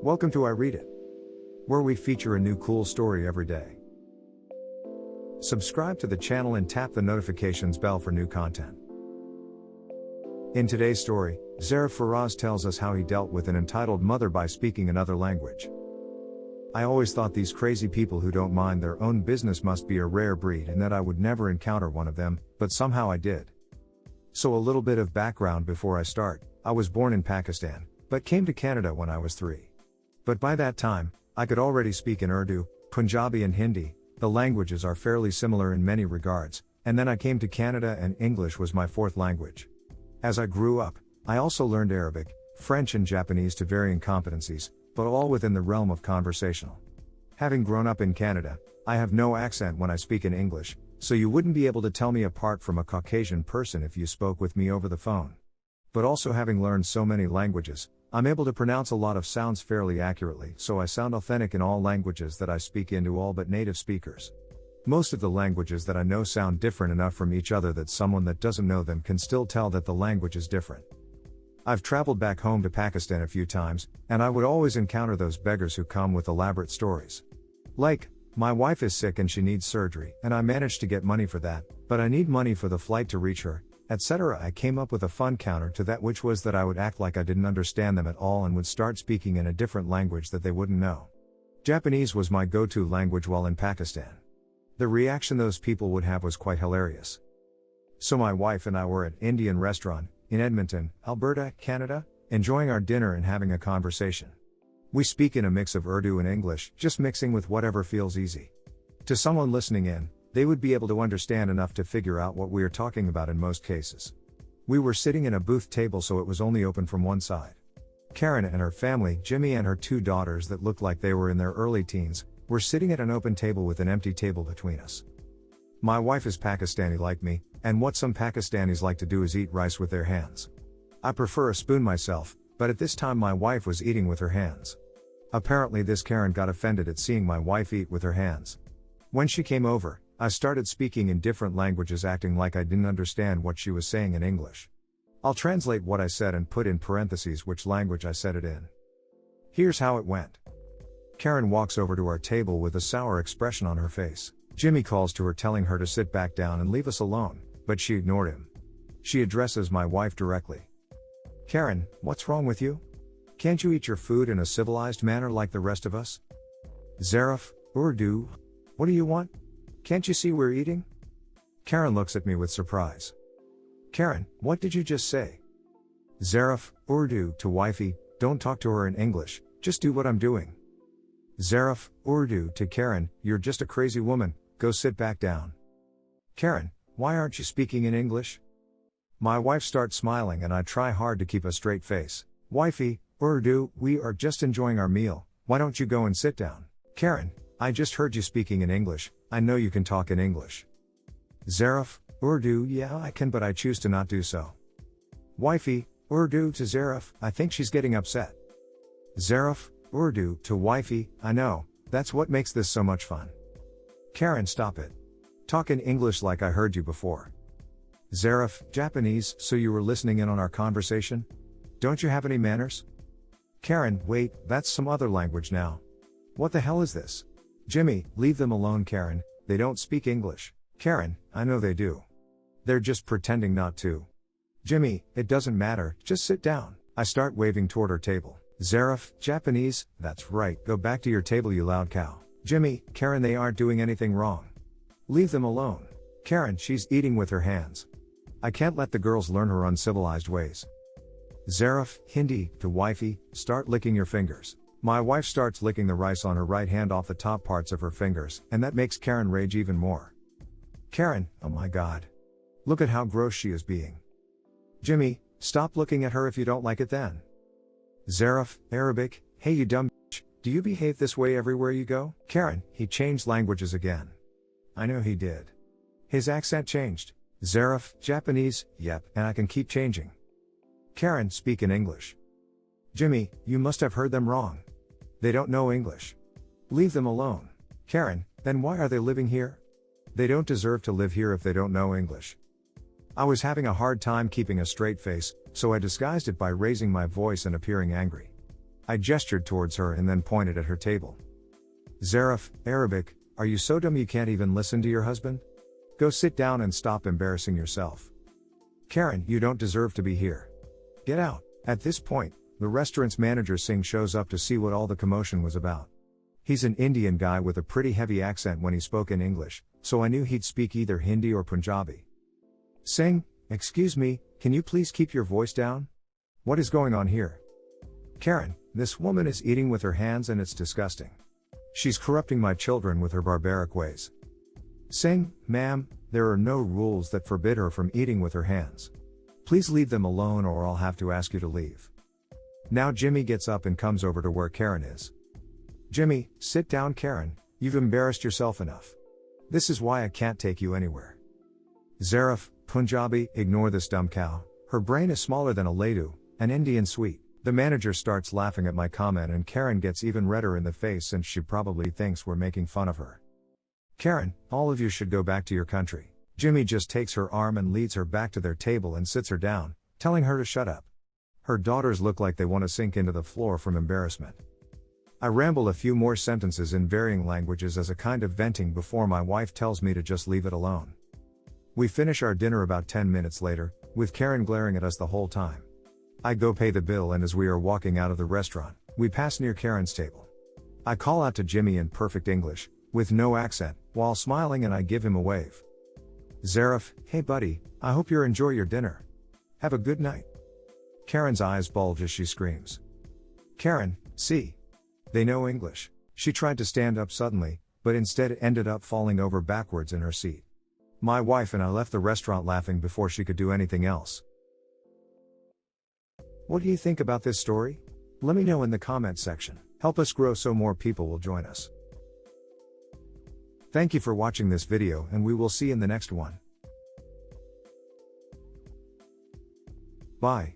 Welcome to I Read It, where we feature a new cool story every day. Subscribe to the channel and tap the notifications bell for new content. In today's story, Zarif Faraz tells us how he dealt with an entitled mother by speaking another language. I always thought these crazy people who don't mind their own business must be a rare breed and that I would never encounter one of them, but somehow I did. So a little bit of background before I start. I was born in Pakistan, but came to Canada when I was 3. But by that time, I could already speak in Urdu, Punjabi and Hindi. The languages are fairly similar in many regards, and then I came to Canada and English was my 4th language. As I grew up, I also learned Arabic, French and Japanese to varying competencies, but all within the realm of conversational. Having grown up in Canada, I have no accent when I speak in English, so you wouldn't be able to tell me apart from a Caucasian person if you spoke with me over the phone. But also having learned so many languages, I'm able to pronounce a lot of sounds fairly accurately, so I sound authentic in all languages that I speak into all but native speakers. Most of the languages that I know sound different enough from each other that someone that doesn't know them can still tell that the language is different. I've traveled back home to Pakistan a few times, and I would always encounter those beggars who come with elaborate stories. Like, my wife is sick and she needs surgery, and I managed to get money for that, but I need money for the flight to reach her, etc. I came up with a fun counter to that, which was that I would act like I didn't understand them at all and would start speaking in a different language that they wouldn't know. Japanese was my go-to language while in Pakistan. The reaction those people would have was quite hilarious. So my wife and I were at an Indian restaurant in Edmonton, Alberta, Canada, enjoying our dinner and having a conversation. We speak in a mix of Urdu and English, just mixing with whatever feels easy. To someone listening in, they would be able to understand enough to figure out what we are talking about in most cases. We were sitting in a booth table, so it was only open from one side. Karen and her family, Jimmy and her 2 daughters that looked like they were in their early teens, were sitting at an open table with an empty table between us. My wife is Pakistani like me, and what some Pakistanis like to do is eat rice with their hands. I prefer a spoon myself, but at this time my wife was eating with her hands. Apparently this Karen got offended at seeing my wife eat with her hands. When she came over, I started speaking in different languages, acting like I didn't understand what she was saying in English. I'll translate what I said and put in parentheses which language I said it in. Here's how it went. Karen walks over to our table with a sour expression on her face. Jimmy calls to her telling her to sit back down and leave us alone, but she ignored him. She addresses my wife directly. Karen, what's wrong with you? Can't you eat your food in a civilized manner like the rest of us? Zarif, Urdu. What do you want? Can't you see we're eating? Karen looks at me with surprise. Karen, what did you just say? Zarif, Urdu to wifey, don't talk to her in English, just do what I'm doing. Zarif, Urdu to Karen, you're just a crazy woman, go sit back down. Karen, why aren't you speaking in English? My wife starts smiling and I try hard to keep a straight face. Wifey, Urdu, we are just enjoying our meal, why don't you go and sit down? Karen, I just heard you speaking in English, I know you can talk in English. Zarif, Urdu, yeah I can, but I choose to not do so. Wifey, Urdu to Zarif, I think she's getting upset. Zarif, Urdu to wifey, I know, that's what makes this so much fun. Karen, stop it. Talk in English like I heard you before. Zarif, Japanese, so you were listening in on our conversation? Don't you have any manners? Karen, wait, that's some other language now. What the hell is this? Jimmy, leave them alone Karen, they don't speak English. Karen, I know they do. They're just pretending not to. Jimmy, it doesn't matter, just sit down. I start waving toward her table. Zarif, Japanese, that's right, go back to your table you loud cow. Jimmy, Karen, they aren't doing anything wrong. Leave them alone. Karen, she's eating with her hands. I can't let the girls learn her uncivilized ways. Zarif, Hindi to wifey, start licking your fingers. My wife starts licking the rice on her right hand off the top parts of her fingers, and that makes Karen rage even more. Karen, oh my god. Look at how gross she is being. Jimmy, stop looking at her if you don't like it then. Zarif, Arabic, hey you dumb bitch, do you behave this way everywhere you go? Karen, he changed languages again. I know he did. His accent changed. Zarif, Japanese, yep, and I can keep changing. Karen, speak in English. Jimmy, you must have heard them wrong. They don't know English. Leave them alone. Karen, then why are they living here? They don't deserve to live here if they don't know English. I was having a hard time keeping a straight face, so I disguised it by raising my voice and appearing angry. I gestured towards her and then pointed at her table. Zarif, Arabic, are you so dumb you can't even listen to your husband? Go sit down and stop embarrassing yourself. Karen, you don't deserve to be here. Get out. At this point, the restaurant's manager Singh shows up to see what all the commotion was about. He's an Indian guy with a pretty heavy accent when he spoke in English, so I knew he'd speak either Hindi or Punjabi. Singh, excuse me, can you please keep your voice down? What is going on here? Karen, this woman is eating with her hands and it's disgusting. She's corrupting my children with her barbaric ways. Singh, ma'am, there are no rules that forbid her from eating with her hands. Please leave them alone or I'll have to ask you to leave. Now Jimmy gets up and comes over to where Karen is. Jimmy, sit down Karen, you've embarrassed yourself enough. This is why I can't take you anywhere. Zarif, Punjabi, ignore this dumb cow, her brain is smaller than a laddu, an Indian sweet. The manager starts laughing at my comment and Karen gets even redder in the face and she probably thinks we're making fun of her. Karen, all of you should go back to your country. Jimmy just takes her arm and leads her back to their table and sits her down, telling her to shut up. Her daughters look like they want to sink into the floor from embarrassment. I ramble a few more sentences in varying languages as a kind of venting before my wife tells me to just leave it alone. We finish our dinner about 10 minutes later, with Karen glaring at us the whole time. I go pay the bill and as we are walking out of the restaurant, we pass near Karen's table. I call out to Jimmy in perfect English, with no accent, while smiling and I give him a wave. Zarif, hey buddy, I hope you enjoy your dinner. Have a good night. Karen's eyes bulge as she screams. Karen, see. They know English. She tried to stand up suddenly, but instead ended up falling over backwards in her seat. My wife and I left the restaurant laughing before she could do anything else. What do you think about this story? Let me know in the comments section. Help us grow so more people will join us. Thank you for watching this video and we will see you in the next one. Bye.